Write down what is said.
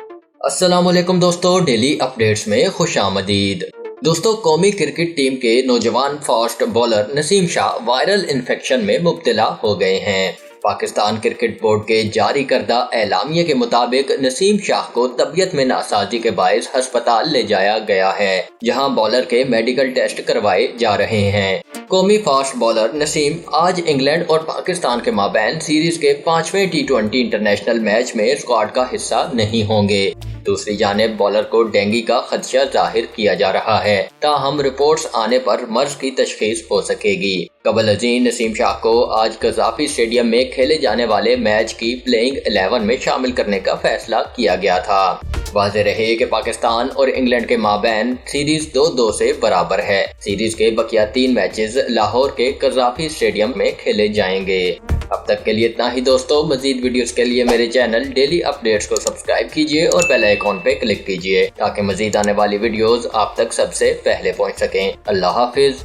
अस्सलाम वालेकुम दोस्तों, डेली अपडेट्स में खुशामदीद। दोस्तों, कौमी क्रिकेट टीम के नौजवान fast bowler Naseem Shah viral infection में मुब्तला हो गए हैं। पाकिस्तान क्रिकेट बोर्ड के जारी करदा एलामिया के मुताबिक नसीम शाह को तबीयत में नासाजी के बायस हस्पताल ले जाया गया है, जहां बॉलर के मेडिकल टेस्ट करवाए जा रहे हैं। कौमी फास्ट बॉलर नसीम आज इंग्लैंड और पाकिस्तान के माबैन सीरीज के 5वें T20 इंटरनेशनल मैच में स्क्वाड का हिस्सा नहीं होंगे। दूसरी जानिब बॉलर को डेंगू का खदशा जाहिर किया जा रहा है, ताहम रिपोर्ट्स आने पर मर्ज की तशखीस हो सकेगी। कबल अजीम नसीम शाह को आज कज़ाफी स्टेडियम में खेले जाने वाले मैच की प्लेइंग 11 में शामिल करने का फैसला किया गया था। वाज़ेह रहे कि पाकिस्तान और इंग्लैंड के माबैन सीरीज 2-2 से बराबर है। सीरीज के बकिया 3 मैचेस लाहौर के कज़ाफी स्टेडियम में खेले जाएंगे। अब तक के लिए इतना ही दोस्तों। मजीद वीडियोस के लिए मेरे चैनल डेली अपडेट्स को सब्सक्राइब कीजिए और बेल आइकॉन पे क्लिक कीजिए ताकि मजीद आने वाली वीडियोस आप तक सबसे पहले पहुंच सकें। अल्लाह हाफिज।